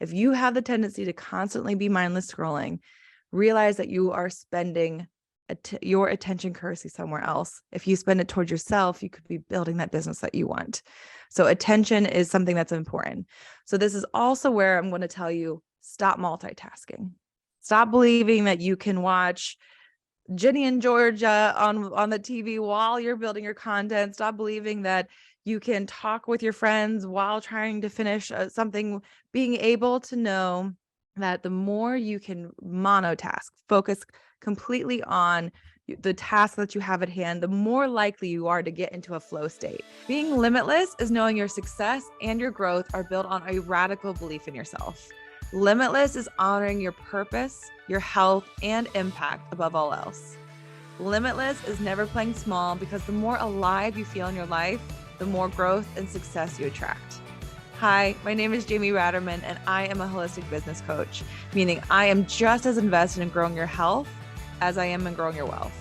If you have the tendency to constantly be mindless scrolling, realize that you are spending your attention currency somewhere else. If you spend it towards yourself, you could be building that business that you want. So attention is something that's important. So this is also where I'm going to tell you, stop multitasking. Stop believing that you can watch Ginny and Georgia on the TV while you're building your content. Stop believing that you can talk with your friends while trying to finish something. Being able to know that the more you can monotask, focus completely on the task that you have at hand, the more likely you are to get into a flow state. Being limitless is knowing your success and your growth are built on a radical belief in yourself. Limitless is honoring your purpose, your health, and impact above all else. Limitless is never playing small, because the more alive you feel in your life, the more growth and success you attract. Hi, my name is Jamie Ratermann, and I am a holistic business coach, meaning I am just as invested in growing your health as I am in growing your wealth.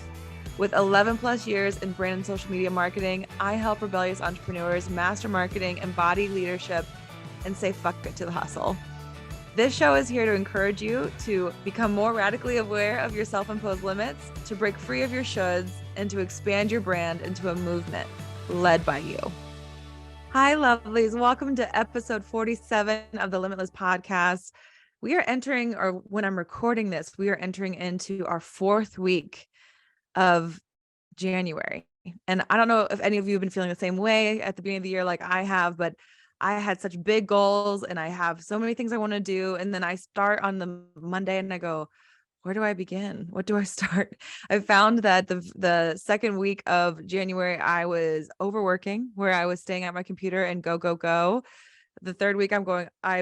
With 11 plus years in brand and social media marketing, I help rebellious entrepreneurs master marketing, embody leadership, and say fuck it to the hustle. This show is here to encourage you to become more radically aware of your self-imposed limits, to break free of your shoulds, and to expand your brand into a movement led by you. Hi, lovelies. Welcome to episode 47 of the Limitless Podcast. We are entering, or when I'm recording this, we are entering into our 4th week of January. And I don't know if any of you have been feeling the same way at the beginning of the year like I have, but I had such big goals and I have so many things I want to do. And then I start on the Monday and I go, where do I begin? What do I start? I found that the second week of January, I was overworking, where I was staying at my computer and go. The third week I'm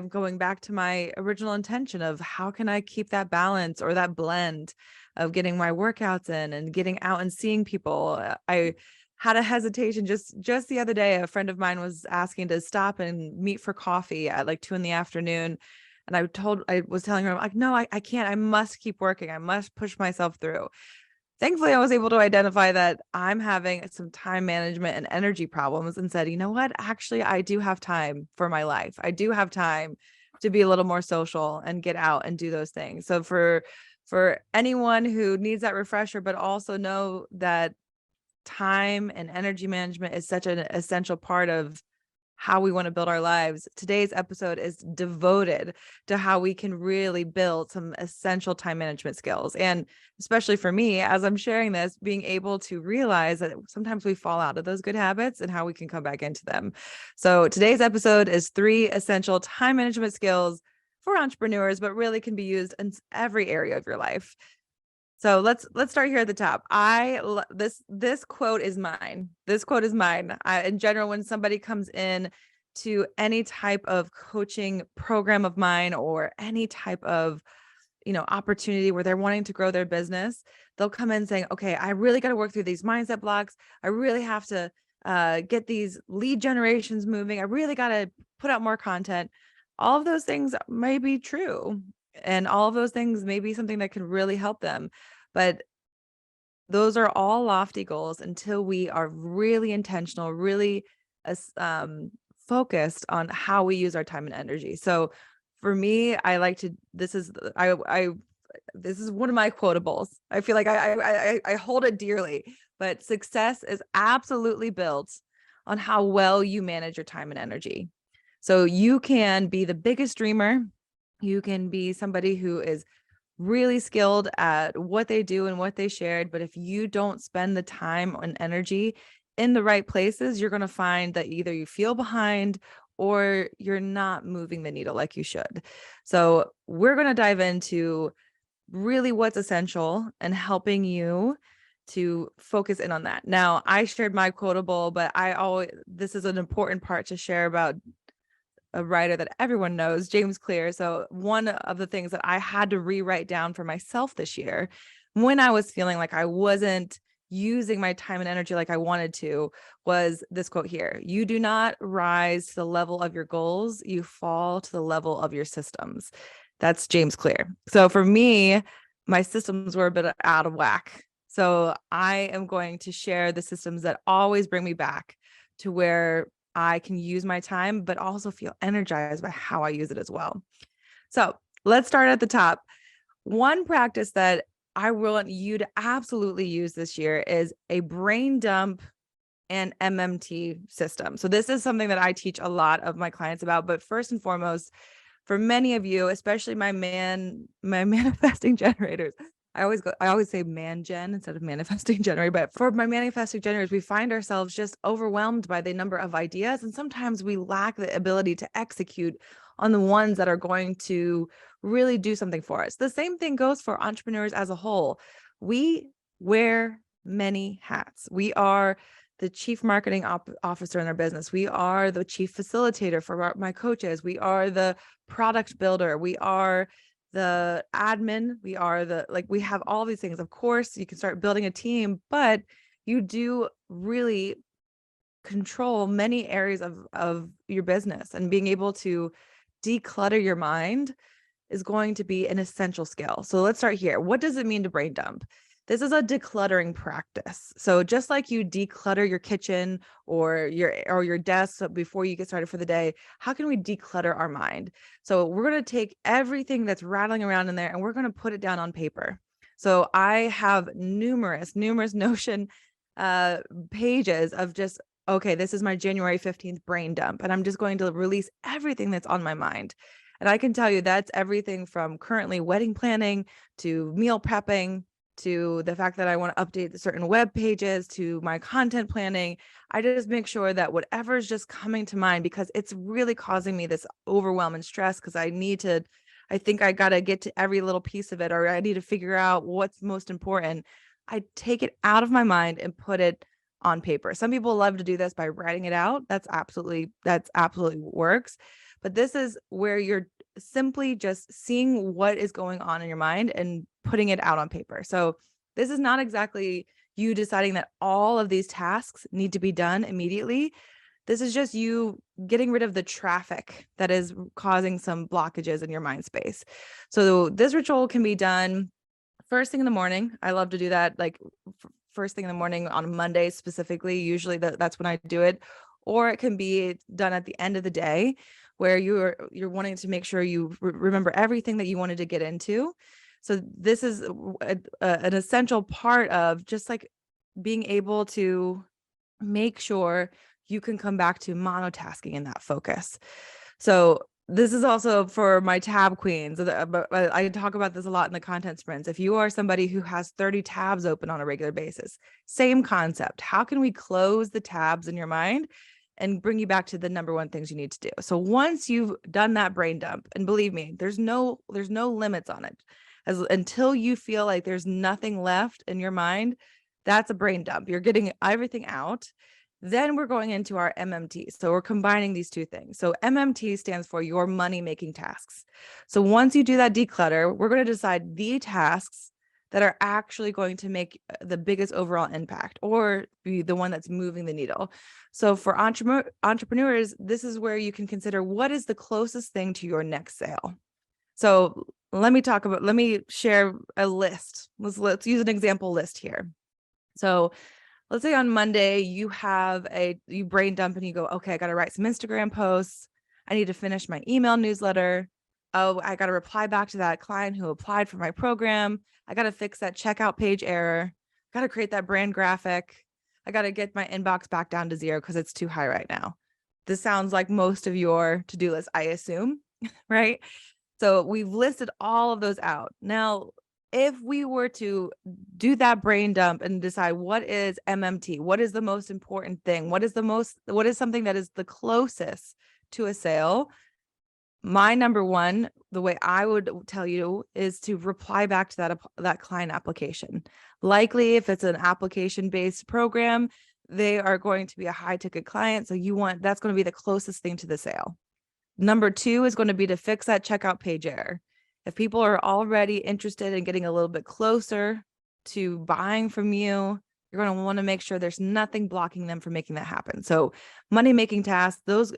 going back to my original intention of how can I keep that balance or that blend of getting my workouts in and getting out and seeing people. I had a hesitation just the other day. A friend of mine was asking to stop and meet for coffee at like 2 p.m. And I was telling her, I'm like, no, I can't. I must keep working. I must push myself through. Thankfully, I was able to identify that I'm having some time management and energy problems, and said, you know what? Actually, I do have time for my life. I do have time to be a little more social and get out and do those things. So for anyone who needs that refresher, but also know that time and energy management is such an essential part of how we want to build our lives. Today's episode is devoted to how we can really build some essential time management skills. And especially for me, as I'm sharing this, being able to realize that sometimes we fall out of those good habits and how we can come back into them. So today's episode is 3 essential time management skills for entrepreneurs, but really can be used in every area of your life. So let's start here at the top. This quote is mine. This quote is mine. In general, when somebody comes in to any type of coaching program of mine or any type of, opportunity where they're wanting to grow their business, they'll come in saying, okay, I really got to work through these mindset blocks. I really have to get these lead generations moving. I really got to put out more content. All of those things may be true. And all of those things may be something that can really help them. But those are all lofty goals until we are really intentional, really focused on how we use our time and energy. So for me, this is one of my quotables. I feel like I hold it dearly, but success is absolutely built on how well you manage your time and energy. So you can be the biggest dreamer. You can be somebody who is really skilled at what they do and what they shared. But if you don't spend the time and energy in the right places, you're going to find that either you feel behind or you're not moving the needle like you should. So we're going to dive into really what's essential and helping you to focus in on that. Now, I shared my quotable, but this is an important part to share about a writer that everyone knows, James Clear. So one of the things that I had to rewrite down for myself this year, when I was feeling like I wasn't using my time and energy like I wanted to, was this quote here: you do not rise to the level of your goals, you fall to the level of your systems. That's James Clear. So for me, my systems were a bit out of whack. So I am going to share the systems that always bring me back to where I can use my time, but also feel energized by how I use it as well. So let's start at the top. One practice that I want you to absolutely use this year is a brain dump and MMT system. So this is something that I teach a lot of my clients about, but first and foremost, for many of you, especially my manifesting generators, I always say man gen instead of manifesting generator, but for my manifesting generators, we find ourselves just overwhelmed by the number of ideas. And sometimes we lack the ability to execute on the ones that are going to really do something for us. The same thing goes for entrepreneurs as a whole. We wear many hats. We are the chief marketing officer in our business. We are the chief facilitator for my coaches. We are the product builder. We are the admin. We are we have all these things. Of course, you can start building a team, but you do really control many areas of your business, and being able to declutter your mind is going to be an essential skill. So let's start here. What does it mean to brain dump? This is a decluttering practice. So just like you declutter your kitchen or your desk before you get started for the day, how can we declutter our mind? So we're going to take everything that's rattling around in there and we're going to put it down on paper. So I have numerous Notion pages of just, okay, this is my January 15th brain dump, and I'm just going to release everything that's on my mind. And I can tell you that's everything from currently wedding planning to meal prepping to the fact that I want to update certain web pages to my content planning. I just make sure that whatever is just coming to mind, because it's really causing me this overwhelm and stress, because I think I got to get to every little piece of it, or I need to figure out what's most important. I take it out of my mind and put it on paper. Some people love to do this by writing it out. That's absolutely works. But this is where you're simply just seeing what is going on in your mind and putting it out on paper. So this is not exactly you deciding that all of these tasks need to be done immediately. This is just you getting rid of the traffic that is causing some blockages in your mind space. So this ritual can be done first thing in the morning. I love to do that, like first thing in the morning on Monday specifically. Usually that's when I do it. Or it can be done at the end of the day, where you're wanting to make sure you remember everything that you wanted to get into. So this is an essential part of just like being able to make sure you can come back to monotasking in that focus. So this is also for my tab queens. I talk about this a lot in the content sprints. If you are somebody who has 30 tabs open on a regular basis, same concept. How can we close the tabs in your mind and bring you back to the number one things you need to do? So once you've done that brain dump, and believe me, there's no limits on it. Until you feel like there's nothing left in your mind, that's a brain dump. You're getting everything out. Then we're going into our MMT. So we're combining these two things. So MMT stands for your money-making tasks. So once you do that declutter, we're going to decide the tasks that are actually going to make the biggest overall impact, or be the one that's moving the needle. So for entrepreneurs, this is where you can consider what is the closest thing to your next sale. So let me share a list. Let's use an example list here. So let's say on Monday you brain dump and you go, okay, I got to write some Instagram posts. I need to finish my email newsletter. Oh, I got to reply back to that client who applied for my program. I got to fix that checkout page error. Got to create that brand graphic. I got to get my inbox back down to 0 because it's too high right now. This sounds like most of your to-do list, I assume, right? So we've listed all of those out. Now, if we were to do that brain dump and decide what is MMT, what is the most important thing, what is something that is the closest to a sale, my number one, the way I would tell you, is to reply back to that client application. Likely, if it's an application-based program, they are going to be a high ticket client. So that's going to be the closest thing to the sale. Number 2 is going to be to fix that checkout page error. If people are already interested in getting a little bit closer to buying from you, you're going to want to make sure there's nothing blocking them from making that happen. So money-making tasks, those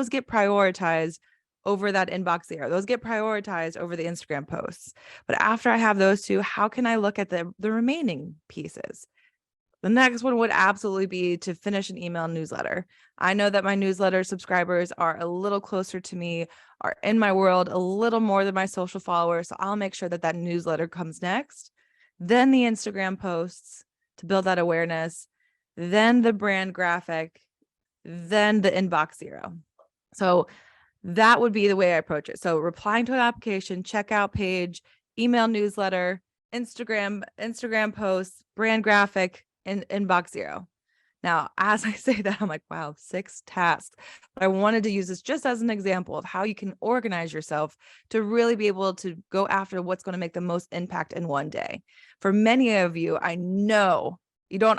get prioritized over that inbox error. Those get prioritized over the Instagram posts. But after I have those two, how can I look at the remaining pieces? The next one would absolutely be to finish an email newsletter. I know that my newsletter subscribers are a little closer to me, are in my world a little more than my social followers. So I'll make sure that that newsletter comes next. Then the Instagram posts to build that awareness, then the brand graphic, then the inbox zero. So that would be the way I approach it. So replying to an application, checkout page, email newsletter, Instagram posts, brand graphic, and inbox zero. Now, as I say that, I'm like, wow, 6 tasks. But I wanted to use this just as an example of how you can organize yourself to really be able to go after what's going to make the most impact in one day. For many of you, I know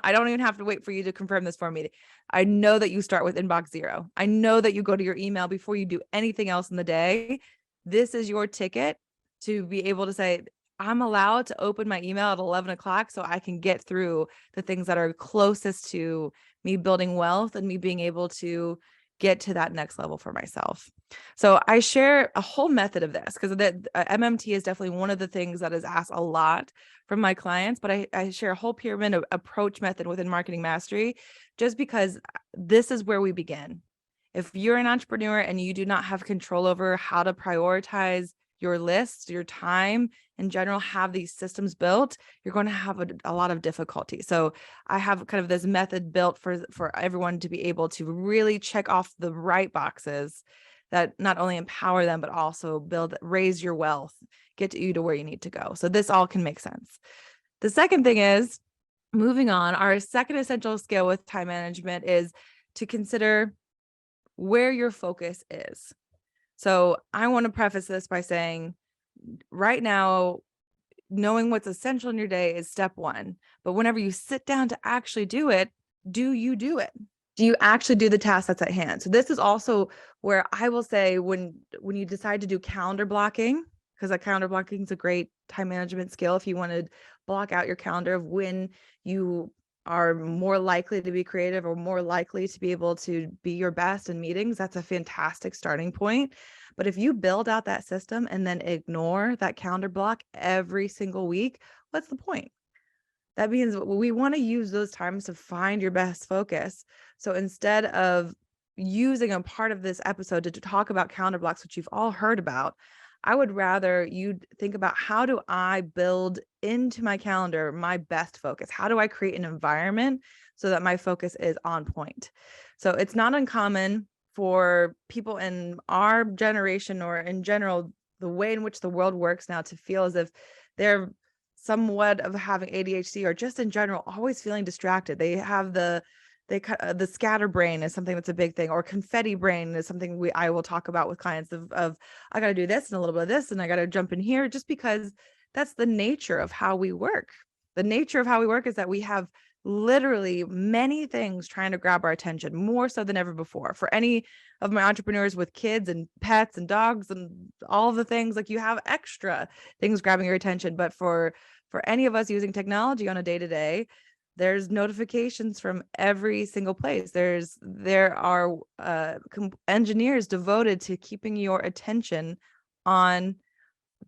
I don't even have to wait for you to confirm this for me. I know that you start with inbox zero. I know that you go to your email before you do anything else in the day. This is your ticket to be able to say, I'm allowed to open my email at 11 o'clock so I can get through the things that are closest to me building wealth and me being able to get to that next level for myself. So I share a whole method of this because MMT is definitely one of the things that is asked a lot from my clients, but I share a whole pyramid approach method within Marketing Mastery, just because this is where we begin. If you're an entrepreneur and you do not have control over how to prioritize your list, your time in general, have these systems built, you're going to have a lot of difficulty. So I have kind of this method built for everyone to be able to really check off the right boxes that not only empower them, but also raise your wealth, get you to where you need to go. So this all can make sense. The second thing is, moving on, our second essential skill with time management is to consider where your focus is. So I want to preface this by saying, right now, knowing what's essential in your day is step one. But whenever you sit down to actually do it, do you do it? Do you actually do the task that's at hand? So this is also where I will say, when you decide to do calendar blocking, because that calendar blocking is a great time management skill. If you want to block out your calendar of when you are more likely to be creative or more likely to be able to be your best in meetings, that's a fantastic starting point. But if you build out that system and then ignore that calendar block every single week, what's the point? That means we want to use those times to find your best focus. So instead of using a part of this episode to talk about calendar blocks, which you've all heard about, I would rather you think about, how do I build into my calendar my best focus? How do I create an environment so that my focus is on point? So it's not uncommon for people in our generation, or in general, the way in which the world works now, to feel as if they're somewhat of having ADHD, or just in general, always feeling distracted. They have the scatter brain is something that's a big thing, or confetti brain is something I will talk about with clients of I got to do this and a little bit of this, and I got to jump in here, just because that's the nature of how we work. The nature of how we work is that we have literally many things trying to grab our attention, more so than ever before. For any of my entrepreneurs with kids and pets and dogs and all the things, like, you have extra things grabbing your attention. But for any of us using technology on a day-to-day, there's notifications from every single place. There are engineers devoted to keeping your attention on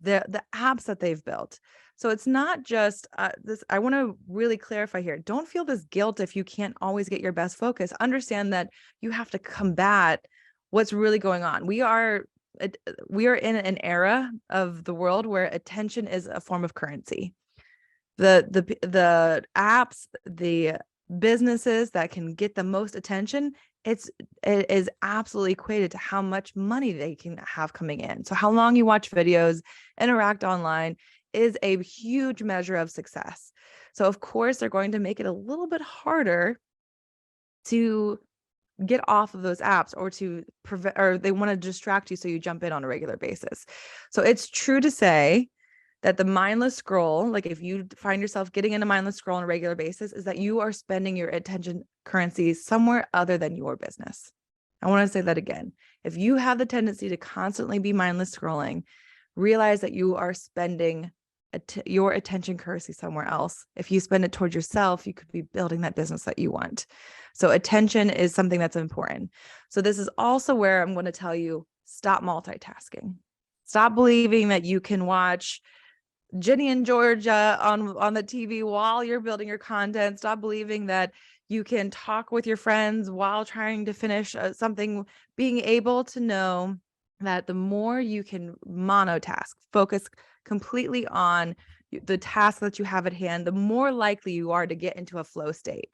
the apps that they've built. So it's not just this. I want to really clarify here. Don't feel this guilt if you can't always get your best focus. Understand that you have to combat what's really going on. We are in an era of the world where attention is a form of currency. The apps, the businesses that can get the most attention, it is absolutely equated to how much money they can have coming in. So how long you watch videos, interact online, is a huge measure of success. So of course, they're going to make it a little bit harder to get off of those apps, or to prevent, or they want to distract you so you jump in on a regular basis. So it's true to say that the mindless scroll, like if you find yourself getting into mindless scroll on a regular basis, is that you are spending your attention currency somewhere other than your business. I want to say that again. If you have the tendency to constantly be mindless scrolling, realize that you are spending your attention currency somewhere else. If you spend it towards yourself, you could be building that business that you want. So attention is something that's important. So this is also where I'm going to tell you, stop multitasking. Stop believing that you can watch Ginny and Georgia on the TV while you're building your content. Stop believing that you can talk with your friends while trying to finish something. Being able to know that the more you can monotask, focus completely on the task that you have at hand, the more likely you are to get into a flow state.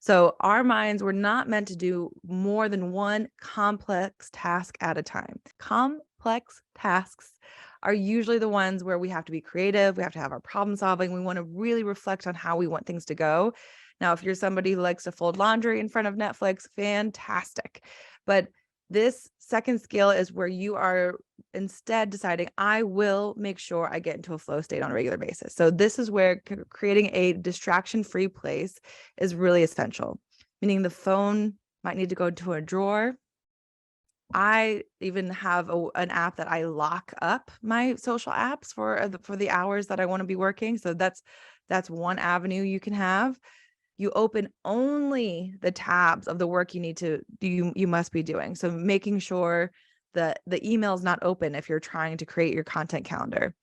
So our minds were not meant to do more than one complex task at a time. Complex tasks are usually the ones where we have to be creative. We have to have our problem solving. We want to really reflect on how we want things to go. Now, if you're somebody who likes to fold laundry in front of Netflix, fantastic. But this second skill is where you are instead deciding, I will make sure I get into a flow state on a regular basis. So this is where creating a distraction-free place is really essential, meaning the phone might need to go to a drawer. I even have an app that I lock up my social apps for the hours that I want to be working. So that's one avenue you can have. You open only the tabs of the work you must be doing. So making sure that the email is not open if you're trying to create your content calendar.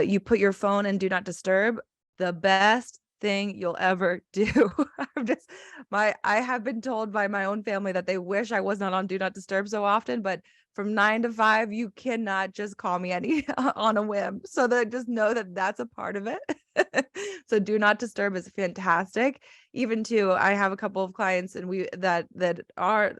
You put your phone in do not disturb. The best thing you'll ever do. I have been told by my own family that they wish I was not on do not disturb so often, but from 9 to 5, you cannot just call me on a whim. So that just know that that's a part of it. So do not disturb is fantastic. Even too, I have a couple of clients and that are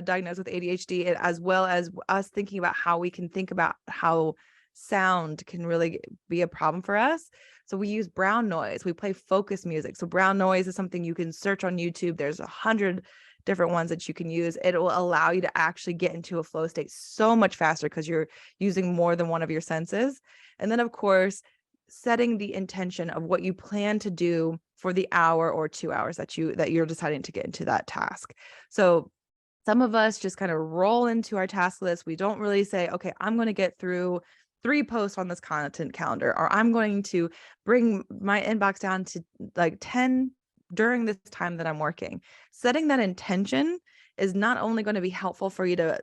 diagnosed with ADHD, as well as us thinking about how we can think about how sound can really be a problem for us. So we use brown noise. We play focus music. So brown noise is something you can search on YouTube. There's 100 different ones that you can use. It will allow you to actually get into a flow state so much faster because you're using more than one of your senses. And then, of course, setting the intention of what you plan to do for the hour or 2 hours that you're deciding to get into that task. So some of us just kind of roll into our task list. We don't really say, okay, I'm going to get through 3 posts on this content calendar, or I'm going to bring my inbox down to like 10 during this time that I'm working. Setting that intention is not only going to be helpful for you to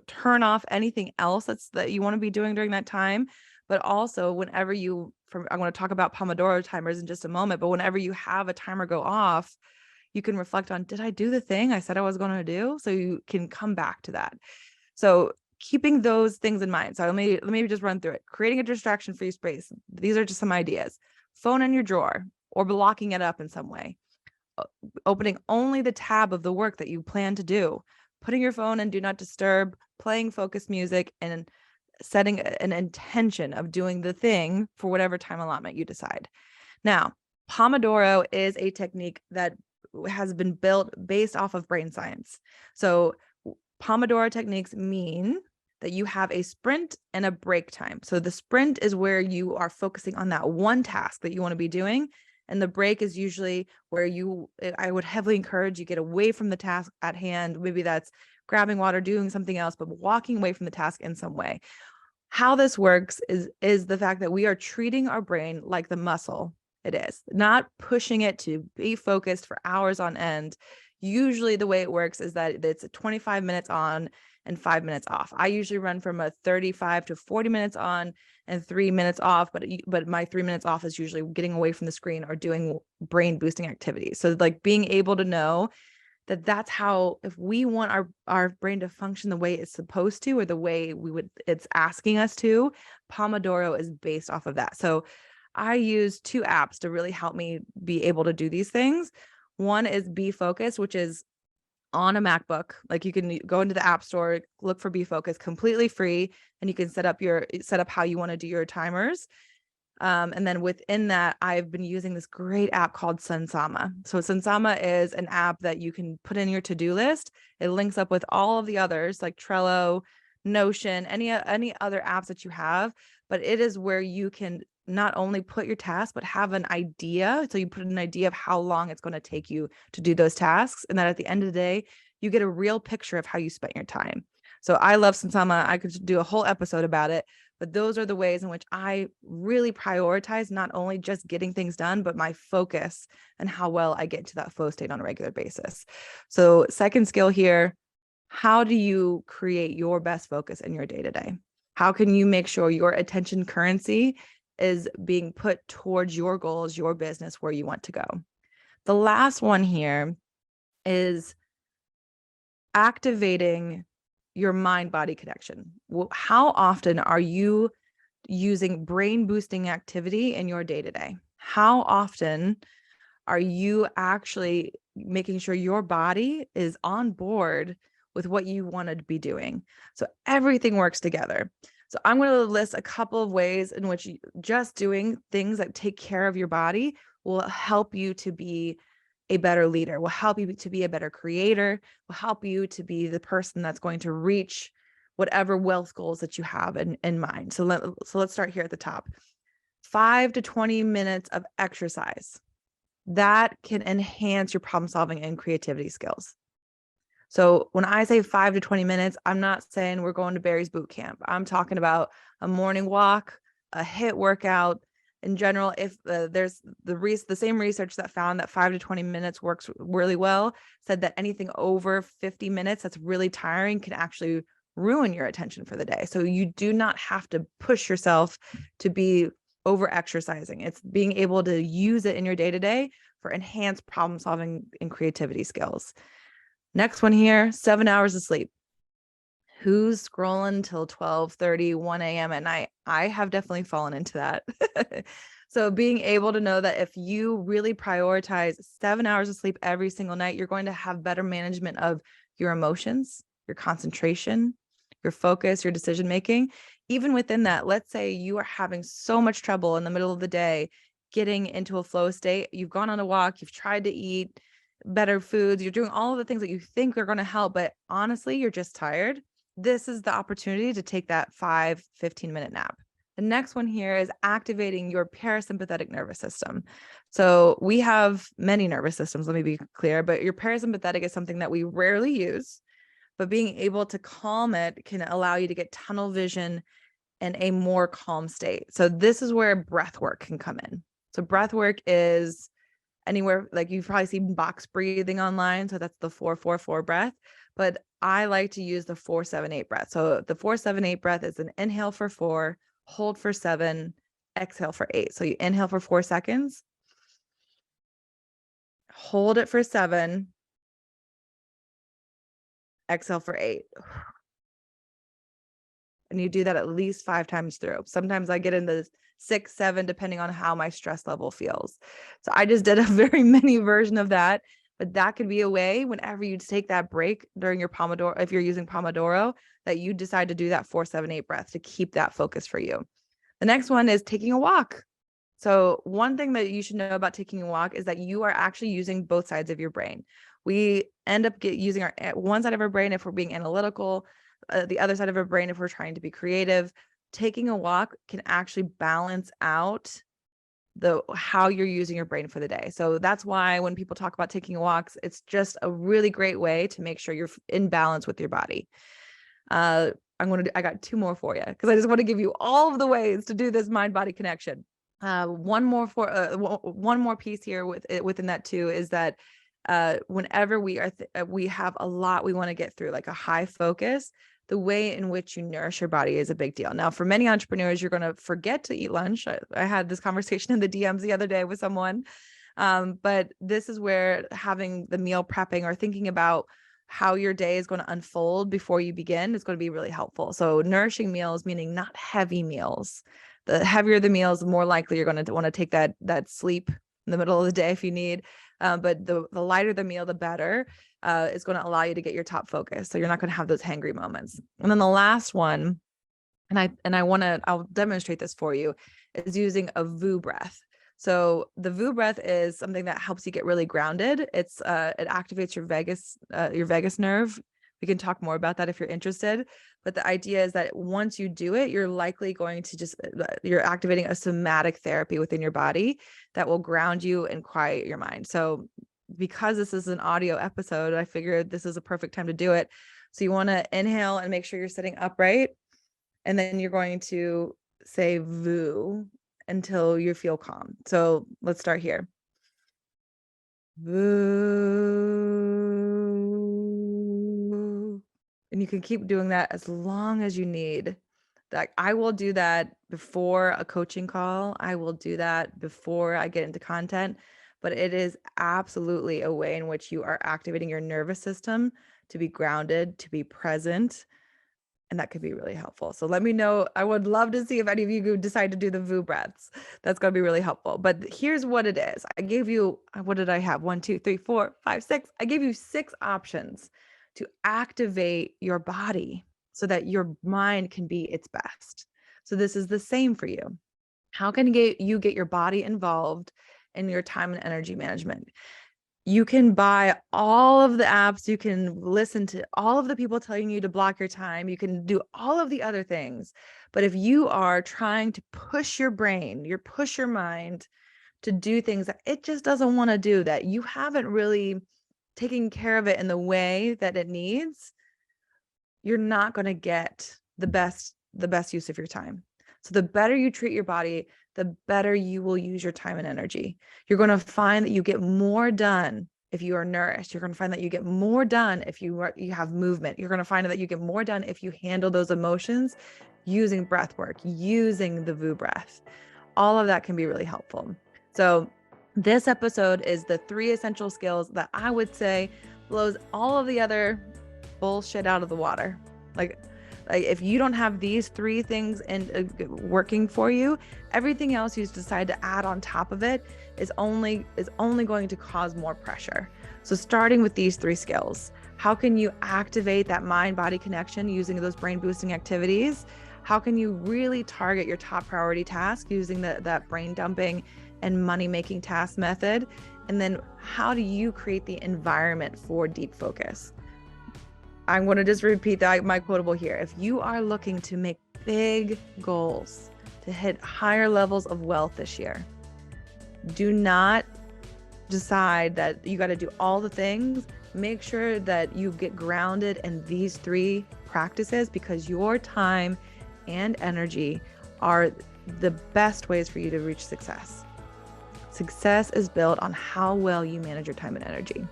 turn off anything else that you want to be doing during that time, but also whenever I'm going to talk about Pomodoro timers in just a moment, but whenever you have a timer go off, you can reflect on, did I do the thing I said I was going to do? So you can come back to that. So keeping those things in mind. So let me just run through it. Creating a distraction-free space. These are just some ideas. Phone in your drawer or blocking it up in some way. Opening only the tab of the work that you plan to do. Putting your phone in do not disturb, playing focus music, and setting an intention of doing the thing for whatever time allotment you decide. Now, Pomodoro is a technique that has been built based off of brain science. So Pomodoro techniques mean that you have a sprint and a break time. So the sprint is where you are focusing on that one task that you want to be doing. And the break is usually where I would heavily encourage you get away from the task at hand. Maybe that's grabbing water, doing something else, but walking away from the task in some way. How this works is the fact that we are treating our brain like the muscle it is, not pushing it to be focused for hours on end. Usually the way it works is that it's 25 minutes on and 5 minutes off. I usually run from a 35 to 40 minutes on and 3 minutes off, but my 3 minutes off is usually getting away from the screen or doing brain boosting activities. So like being able to know that that's how, if we want our brain to function the way it's supposed to, or the way it's asking us to, Pomodoro is based off of that. So I use 2 apps to really help me be able to do these things. One is Be Focused, which is on a MacBook. Like you can go into the App Store, look for Be Focused, completely free, and you can set up how you want to do your timers. And then within that, I've been using this great app called Sunsama. So Sunsama is an app that you can put in your to-do list. It links up with all of the others like Trello, Notion, any other apps that you have, but it is where you can not only put your tasks, but have an idea. So you put an idea of how long it's going to take you to do those tasks. And that at the end of the day, you get a real picture of how you spent your time. So I love Sunsama. I could do a whole episode about it, but those are the ways in which I really prioritize not only just getting things done, but my focus and how well I get into that flow state on a regular basis. So second skill here, how do you create your best focus in your day-to-day? How can you make sure your attention currency is being put towards your goals, your business, where you want to go. The last one here is activating your mind-body connection. How often are you using brain boosting activity in your day-to-day? How often are you actually making sure your body is on board with what you want to be doing? So everything works together. So I'm going to list a couple of ways in which just doing things that take care of your body will help you to be a better leader, will help you to be a better creator, will help you to be the person that's going to reach whatever wealth goals that you have in mind. So let's start here at the top. 5 to 20 minutes of exercise. That can enhance your problem solving and creativity skills. So when I say 5 to 20 minutes, I'm not saying we're going to Barry's boot camp. I'm talking about a morning walk, a HIIT workout. In general, if there's the same research that found that 5 to 20 minutes works really well, said that anything over 50 minutes that's really tiring can actually ruin your attention for the day. So you do not have to push yourself to be over exercising. It's being able to use it in your day-to-day for enhanced problem solving and creativity skills. Next one here, 7 hours of sleep. Who's scrolling till 12:30, 1 a.m. at night? I have definitely fallen into that. So being able to know that if you really prioritize 7 hours of sleep every single night, you're going to have better management of your emotions, your concentration, your focus, your decision-making. Even within that, let's say you are having so much trouble in the middle of the day getting into a flow state. You've gone on a walk, you've tried to eat better foods, you're doing all of the things that you think are going to help, but honestly, you're just tired. This is the opportunity to take that 15-minute nap. The next one here is activating your parasympathetic nervous system. So we have many nervous systems, let me be clear, but your parasympathetic is something that we rarely use, but being able to calm it can allow you to get tunnel vision and a more calm state. So this is where breath work can come in. So breath work is anywhere, like you've probably seen box breathing online. So that's the 4-4-4 breath, but I like to use the 4-7-8 breath. So the 4-7-8 breath is an inhale for 4, hold for 7, exhale for 8. So you inhale for 4 seconds, hold it for 7, exhale for 8. And you do that at least 5 times through. Sometimes I get into 6, 7, depending on how my stress level feels. So I just did a very mini version of that, but that could be a way whenever you take that break during your Pomodoro, if you're using Pomodoro, that you decide to do that 4-7-8 breath to keep that focus for you. The next one is taking a walk. So one thing that you should know about taking a walk is that you are actually using both sides of your brain. We end up using our one side of our brain if we're being analytical, the other side of our brain if we're trying to be creative. Taking a walk can actually balance out how you're using your brain for the day. So that's why when people talk about taking walks, it's just a really great way to make sure you're in balance with your body. I got 2 more for you because I just want to give you all of the ways to do this mind-body connection. One more piece here within that too is that whenever we have a lot we want to get through, like a high focus, the way in which you nourish your body is a big deal. Now, for many entrepreneurs, you're going to forget to eat lunch. I had this conversation in the DMs the other day with someone, but this is where having the meal prepping or thinking about how your day is going to unfold before you begin is going to be really helpful. So nourishing meals, meaning not heavy meals. The heavier the meals, the more likely you're going to want to take that sleep in the middle of the day if you need. But the lighter the meal, the better. Is going to allow you to get your top focus. So you're not going to have those hangry moments. And then the last one, I'll demonstrate this for you, is using a VU breath. So the VU breath is something that helps you get really grounded. It activates your vagus nerve. We can talk more about that if you're interested. But the idea is that once you do it, you're likely going to you're activating a somatic therapy within your body that will ground you and quiet your mind. So because this is an audio episode, I figured this is a perfect time to do it. So you want to inhale and make sure you're sitting upright. And then you're going to say VU until you feel calm. So let's start here. VU. And you can keep doing that as long as you need. That I will do that before a coaching call. I will do that before I get into content, but it is absolutely a way in which you are activating your nervous system to be grounded, to be present, and that could be really helpful. So let me know. I would love to see if any of you decide to do the VU breaths. That's going to be really helpful. But here's what it is. I gave you, what did I have? 1, 2, 3, 4, 5, 6. I gave you 6 options to activate your body so that your mind can be its best. So this is the same for you. How can you get your body involved in your time and energy management? You can buy all of the apps. You can listen to all of the people telling you to block your time. You can do all of the other things. But if you are trying to push your brain, push your mind to do things that it just doesn't want to do, that you haven't really taken care of it in the way that it needs, you're not going to get the best use of your time. So the better you treat your body, the better you will use your time and energy. You're going to find that you get more done if you are nourished. You're going to find that you get more done if you have movement. You're going to find that you get more done if you handle those emotions using breath work, using the VU breath. All of that can be really helpful. So this episode is the 3 essential skills that I would say blows all of the other bullshit out of the water. Like if you don't have these 3 things working for you, everything else you decide to add on top of it is only going to cause more pressure. So starting with these 3 skills, how can you activate that mind-body connection using those brain boosting activities? How can you really target your top priority task using that brain dumping and money-making task method? And then how do you create the environment for deep focus? I'm going to just repeat my quotable here. If you are looking to make big goals, to hit higher levels of wealth this year, do not decide that you got to do all the things. Make sure that you get grounded in these 3 practices, because your time and energy are the best ways for you to reach success. Success is built on how well you manage your time and energy.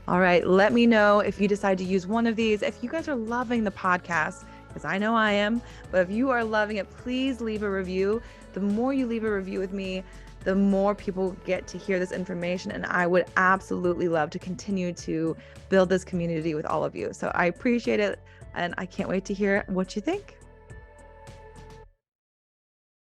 All right, let me know if you decide to use one of these. If you guys are loving the podcast, because I know I am, but if you are loving it, please leave a review. The more you leave a review with me, the more people get to hear this information. And I would absolutely love to continue to build this community with all of you. So I appreciate it. And I can't wait to hear what you think.